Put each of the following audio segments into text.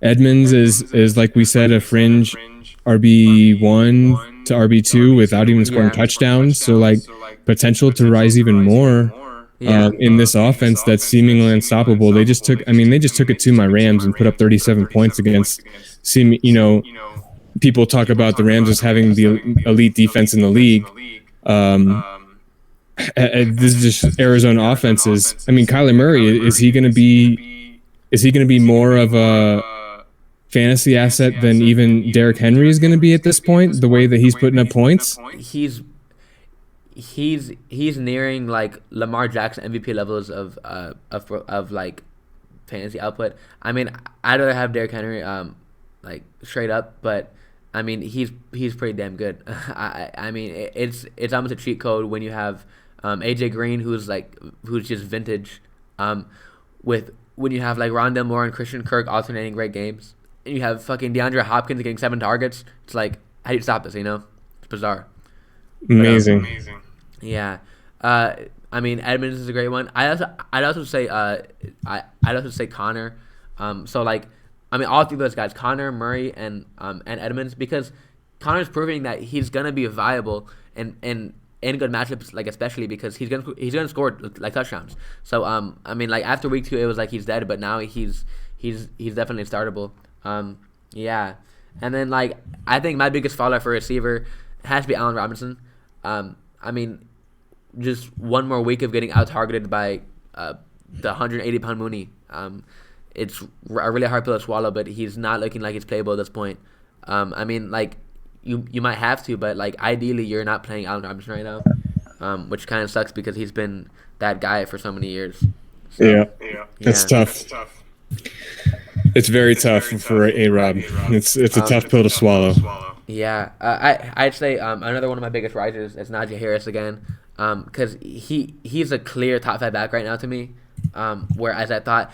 Edmonds is like we said, a fringe RB1 to RB2 without even scoring touchdowns. So like potential to rise even more in this offense that's seemingly unstoppable. They just took it to my Rams and put up 37 points against people talk about the Rams as having the elite defense in the league. This is just Arizona offenses. I mean, Kyler Murray, is he going to be more of a fantasy asset than even Derrick Henry is going to be at this point? The way that he's putting up points, he's nearing like Lamar Jackson MVP levels of like fantasy output. I mean, I'd rather have Derrick Henry like straight up, but I mean he's pretty damn good. I mean it's almost a cheat code when you have AJ Green who's just vintage, with when you have like Rondale Moore and Christian Kirk alternating great games, and you have fucking DeAndre Hopkins getting 7 targets. It's like, how do you stop this? It's bizarre. Amazing. Yeah. I mean, Edmonds is a great one. I'd also say Connor. So like, I mean, all three of those guys, Connor, Murray, and Edmonds, because Connor's proving that he's gonna be viable and in good matchups, like especially because he's gonna score like touchdowns. So I mean, like after week 2, it was like he's dead, but now he's definitely startable. Yeah. And then like I think my biggest faller for receiver has to be Allen Robinson. I mean, just one more week of getting out targeted by the 180-pound Mooney. It's a really hard pill to swallow, but he's not looking like he's playable at this point. I mean, like you might have to, but like ideally you're not playing Allen Robinson right now, which kind of sucks because he's been that guy for so many years. So, yeah, it's tough. It's very tough for A-Rob. It's a tough pill to swallow. Yeah, I'd say another one of my biggest risers is Najee Harris again, because he's a clear top 5 back right now to me. Whereas I thought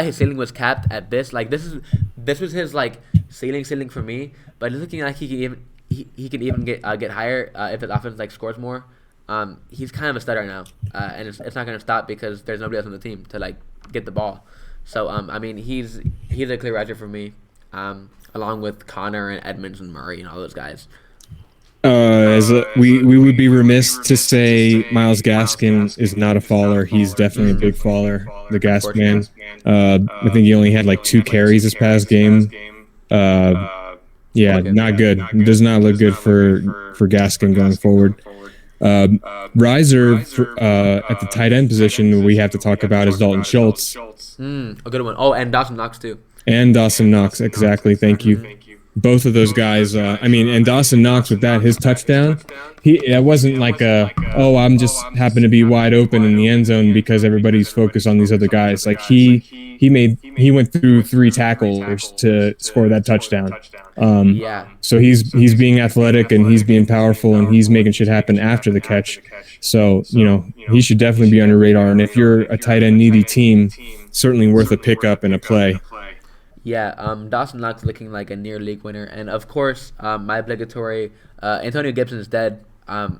his ceiling was capped at this. Like this was his like ceiling for me, but it's looking like he can even get higher if his offense like scores more. He's kind of a stud right now, and it's not gonna stop because there's nobody else on the team to like get the ball. So I mean he's a clear riser for me, along with Connor and Edmonds and Murray and all those guys. We would be remiss to say Myles Gaskin is not a faller. He's definitely a big faller. The Gas Man. I think he only had like 2 carries this past game. Yeah, not good. Does not look good for Gaskin going forward. Riser at the tight end position we have to talk about is Dalton Schultz. A good one. Oh, and Dawson Knox too. And Dawson Knox, exactly. Thank you. Both of those guys, and Dawson Knox with his touchdown, it wasn't like I'm just happen to be wide open in the end zone because everybody's focused on these other guys. Like he went through 3 tackles to score that touchdown. So he's being athletic and he's being powerful and he's making shit happen after the catch. So, he should definitely be on your radar. And if you're a tight end needy team, certainly worth a pickup and a play. Yeah, Dawson Knox looking like a near league winner, and of course, my obligatory Antonio Gibson is dead.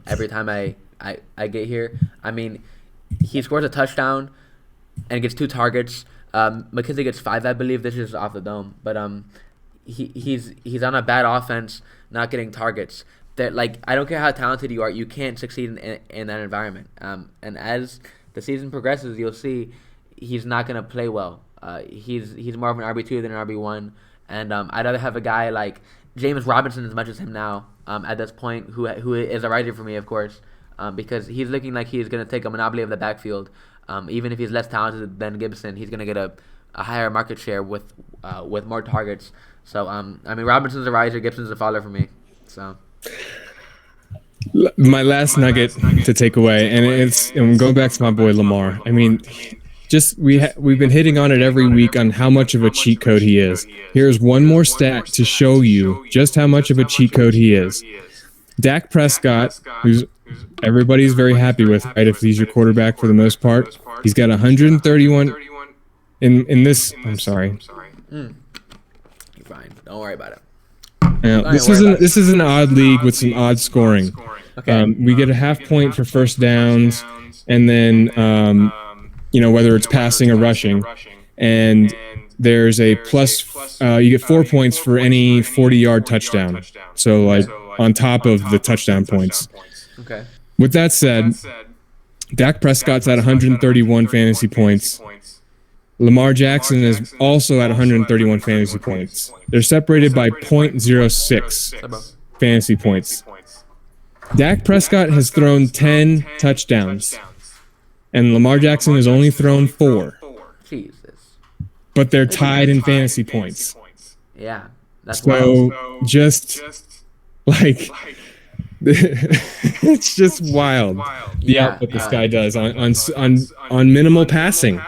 Every time I get here, I mean, he scores a touchdown and gets 2 targets. McKissick gets 5, I believe. This is off the dome, but he's on a bad offense, not getting targets. That like I don't care how talented you are, you can't succeed in that environment. And as the season progresses, you'll see he's not gonna play well. He's more of an RB2 than an RB1, and I'd rather have a guy like James Robinson as much as him now at this point, who is a riser for me, of course, because he's looking like he's going to take a monopoly of the backfield. Even if he's less talented than Gibson, he's going to get a higher market share with more targets. So I mean, Robinson's a riser, Gibson's a faller for me. So my last nugget to take away, and I'm going back to my boy Lamar. I mean, we've been hitting on it every week on how much of a cheat code he is. Here's one more stat to show you just how much of a cheat code he is. Dak Prescott, who's everybody's very happy with, right? If he's your quarterback for the most part, he's got 131 in this. I'm sorry. You're fine. Don't worry about it. This is an odd league with some odd scoring. Okay. We get a half point for first downs, and then whether it's passing or rushing, and there's a plus. You get 4 points for any 40-yard touchdown. So like on top of the touchdown points. Okay. With that said, Dak Prescott's at 131 fantasy points. Lamar Jackson is also at 131 fantasy points. They're separated by 0.06 fantasy points. Dak Prescott has thrown 10 touchdowns, and Lamar Jackson has only thrown 4. Jesus. But they're tied in fantasy points. Yeah, that's so wild. Just like it's just wild. The output this guy does on minimal passing.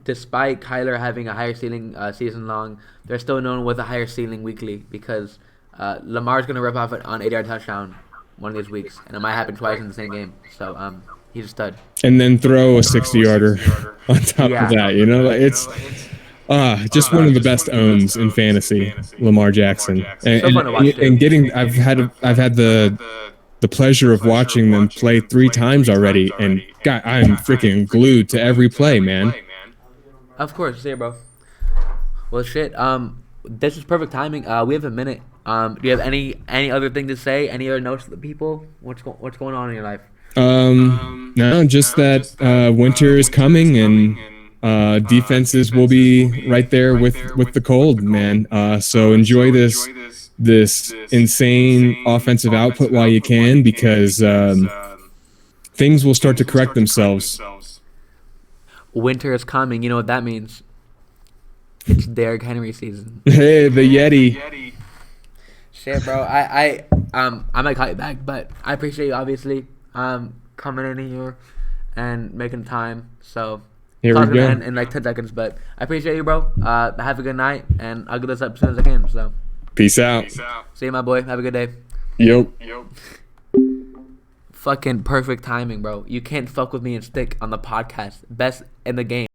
Despite Kyler having a higher ceiling season long, they're still known with a higher ceiling weekly because Lamar's gonna rip off an 80-yard touchdown one of these weeks, and it might happen twice in the same game. So he's a stud. And then throw a 60-yarder on top of that. You know, it's just one of the best owns in fantasy, Lamar Jackson. And getting, I've had the pleasure of watching them play 3 times already, and God, I'm freaking glued to every play, man. Of course, yeah, bro. Well, shit. This is perfect timing. We have a minute. Do you have any other thing to say? Any other notes to the people? What's going on in your life? No, just that winter is coming, and defenses will be right there with the cold, man. So enjoy this insane offensive output while you can, because things will start to correct themselves. Winter is coming. You know what that means? It's Derrick Henry season. Hey, the Yeti. Shit, bro. I might call you back, but I appreciate you obviously coming in here and making time. So here we go. In like 10 seconds, but I appreciate you, bro. Have a good night, and I'll get this up as soon as I can. So peace out. See you, my boy. Have a good day. Yo. Fucking perfect timing, bro. You can't fuck with me and Stick on the podcast. Best in the game.